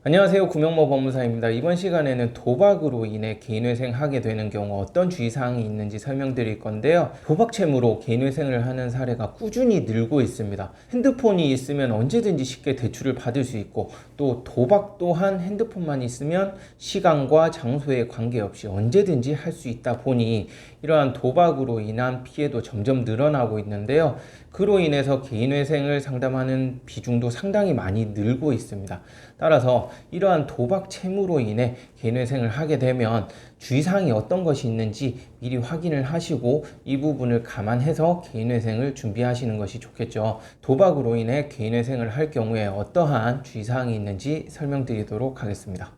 안녕하세요. 구명모 법무사입니다. 이번 시간에는 도박으로 인해 개인회생하게 되는 경우 어떤 주의사항이 있는지 설명드릴 건데요. 도박 채무로 개인회생을 하는 사례가 꾸준히 늘고 있습니다. 핸드폰이 있으면 언제든지 쉽게 대출을 받을 수 있고, 또 도박 또한 핸드폰만 있으면 시간과 장소에 관계없이 언제든지 할 수 있다 보니 이러한 도박으로 인한 피해도 점점 늘어나고 있는데요. 그로 인해서 개인회생을 상담하는 비중도 상당히 많이 늘고 있습니다. 따라서 이러한 도박 채무로 인해 개인회생을 하게 되면 주의사항이 어떤 것이 있는지 미리 확인을 하시고 이 부분을 감안해서 개인회생을 준비하시는 것이 좋겠죠. 도박으로 인해 개인회생을 할 경우에 어떠한 주의사항이 있는지 설명드리도록 하겠습니다.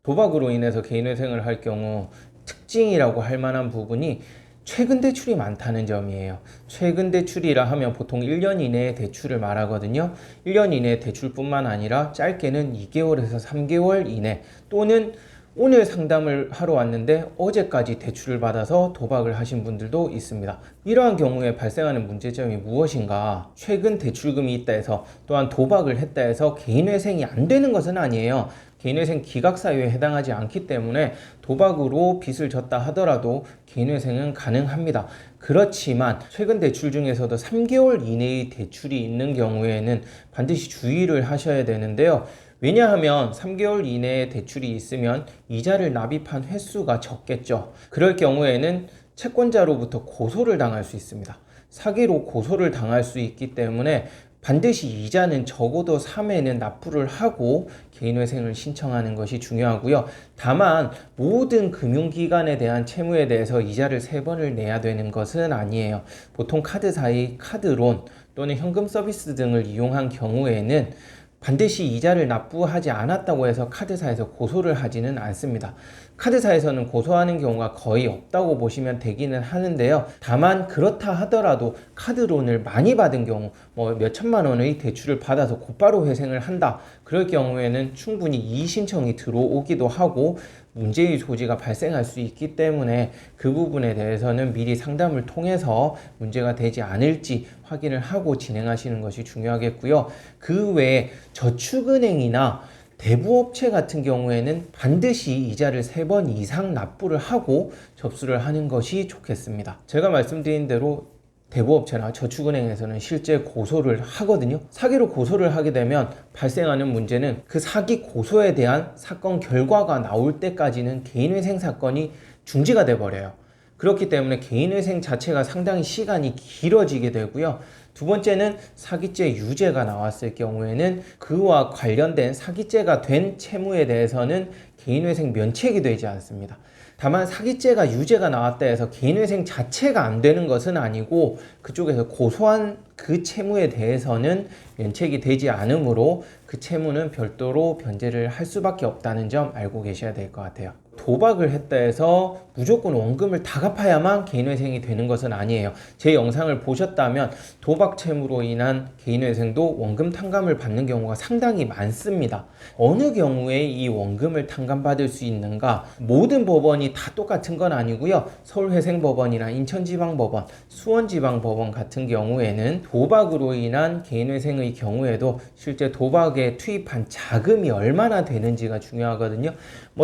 도박으로 인해서 개인회생을 할 경우 특징이라고 할 만한 부분이 최근 대출이 많다는 점이에요. 최근 대출이라 하면 보통 1년 이내의 대출을 말하거든요. 1년 이내 대출뿐만 아니라 짧게는 2개월에서 3개월 이내, 또는 오늘 상담을 하러 왔는데 어제까지 대출을 받아서 도박을 하신 분들도 있습니다. 이러한 경우에 발생하는 문제점이 무엇인가? 최근 대출금이 있다 해서, 또한 도박을 했다 해서 개인회생이 안 되는 것은 아니에요. 개인회생 기각사유에 해당하지 않기 때문에 도박으로 빚을 졌다 하더라도 개인회생은 가능합니다. 그렇지만 최근 대출 중에서도 3개월 이내의 대출이 있는 경우에는 반드시 주의를 하셔야 되는데요. 왜냐하면 3개월 이내에 대출이 있으면 이자를 납입한 횟수가 적겠죠. 그럴 경우에는 채권자로부터 고소를 당할 수 있습니다. 사기로 고소를 당할 수 있기 때문에 반드시 이자는 적어도 3회는 납부를 하고 개인회생을 신청하는 것이 중요하고요. 다만 모든 금융기관에 대한 채무에 대해서 이자를 3번을 내야 되는 것은 아니에요. 보통 카드사의 카드론 또는 현금 서비스 등을 이용한 경우에는 반드시 이자를 납부하지 않았다고 해서 카드사에서 고소를 하지는 않습니다. 카드사에서는 고소하는 경우가 거의 없다고 보시면 되기는 하는데요. 다만 그렇다 하더라도 카드론을 많이 받은 경우, 몇 천만 원의 대출을 받아서 곧바로 회생을 한다. 그럴 경우에는 충분히 이의 신청이 들어오기도 하고 문제의 소지가 발생할 수 있기 때문에 그 부분에 대해서는 미리 상담을 통해서 문제가 되지 않을지 확인을 하고 진행하시는 것이 중요하겠고요. 그 외에 저축은행이나 대부업체 같은 경우에는 반드시 이자를 3번 이상 납부를 하고 접수를 하는 것이 좋겠습니다. 제가 말씀드린 대로 대부업체나 저축은행에서는 실제 고소를 하거든요. 사기로 고소를 하게 되면 발생하는 문제는 그 사기 고소에 대한 사건 결과가 나올 때까지는 개인회생 사건이 중지가 돼 버려요. 그렇기 때문에 개인회생 자체가 상당히 시간이 길어지게 되고요. 두 번째는 사기죄 유죄가 나왔을 경우에는 그와 관련된 사기죄가 된 채무에 대해서는 개인회생 면책이 되지 않습니다. 다만 사기죄가 유죄가 나왔다 해서 개인회생 자체가 안 되는 것은 아니고 그쪽에서 고소한 그 채무에 대해서는 면책이 되지 않으므로 그 채무는 별도로 변제를 할 수밖에 없다는 점 알고 계셔야 될 것 같아요. 도박을 했다 해서 무조건 원금을 다 갚아야만 개인회생이 되는 것은 아니에요. 제 영상을 보셨다면 도박 채무로 인한 개인회생도 원금 탕감을 받는 경우가 상당히 많습니다. 어느 경우에 이 원금을 탕감받을 수 있는가? 모든 법원이 다 똑같은 건 아니고요. 서울회생법원이나 인천지방법원, 수원지방법원 같은 경우에는 도박으로 인한 개인회생의 경우에도 실제 도박에 투입한 자금이 얼마나 되는지가 중요하거든요.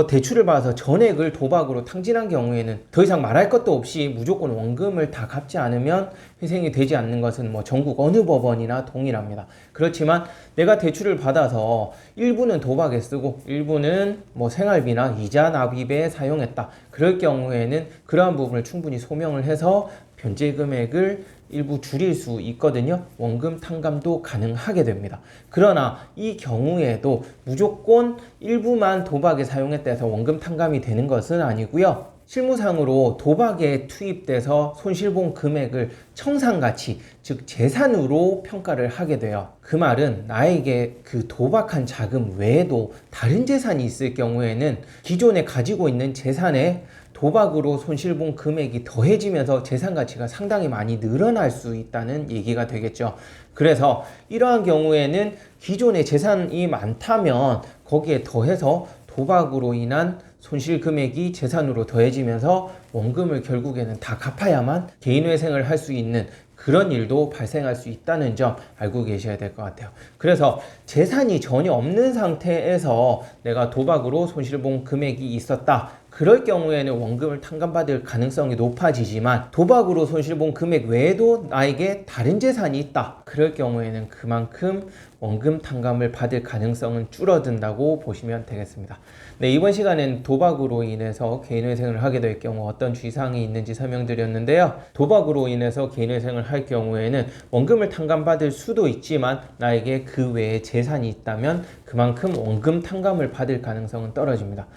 대출을 받아서 전액을 도박으로 탕진한 경우에는 더 이상 말할 것도 없이 무조건 원금을 다 갚지 않으면 회생이 되지 않는 것은 전국 어느 법원이나 동일합니다. 그렇지만 내가 대출을 받아서 일부는 도박에 쓰고 일부는 생활비나 이자 납입에 사용했다. 그럴 경우에는 그러한 부분을 충분히 소명을 해서 변제 금액을 일부 줄일 수 있거든요. 원금 탕감도 가능하게 됩니다. 그러나 이 경우에도 무조건 일부만 도박에 사용했다 해서 원금 탕감이 되는 것은 아니고요. 실무상으로 도박에 투입돼서 손실본 금액을 청산가치, 즉 재산으로 평가를 하게 돼요. 그 말은 나에게 그 도박한 자금 외에도 다른 재산이 있을 경우에는 기존에 가지고 있는 재산에 도박으로 손실본 금액이 더해지면서 재산 가치가 상당히 많이 늘어날 수 있다는 얘기가 되겠죠. 그래서 이러한 경우에는 기존에 재산이 많다면 거기에 더해서 도박으로 인한 손실 금액이 재산으로 더해지면서 원금을 결국에는 다 갚아야만 개인회생을 할 수 있는 그런 일도 발생할 수 있다는 점 알고 계셔야 될 것 같아요. 그래서 재산이 전혀 없는 상태에서 내가 도박으로 손실 본 금액이 있었다. 그럴 경우에는 원금을 탕감받을 가능성이 높아지지만 도박으로 손실 본 금액 외에도 나에게 다른 재산이 있다. 그럴 경우에는 그만큼 원금 탕감을 받을 가능성은 줄어든다고 보시면 되겠습니다. 네, 이번 시간엔 도박으로 인해서 개인회생을 하게 될 경우 어떤 주의사항이 있는지 설명드렸는데요. 도박으로 인해서 개인회생을 할 경우에는 원금을 탕감받을 수도 있지만 나에게 그 외에 재산이 있다면 그만큼 원금 탕감을 받을 가능성은 떨어집니다.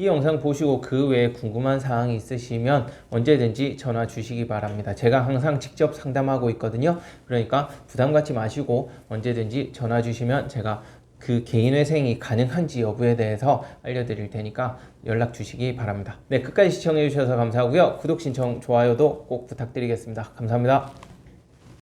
이 영상 보시고 그 외에 궁금한 사항이 있으시면 언제든지 전화 주시기 바랍니다. 제가 항상 직접 상담하고 있거든요. 그러니까 부담 갖지 마시고 언제든지 전화 주시면 제가 그 개인회생이 가능한지 여부에 대해서 알려드릴 테니까 연락 주시기 바랍니다. 네, 끝까지 시청해 주셔서 감사하고요. 구독, 신청, 좋아요도 꼭 부탁드리겠습니다. 감사합니다.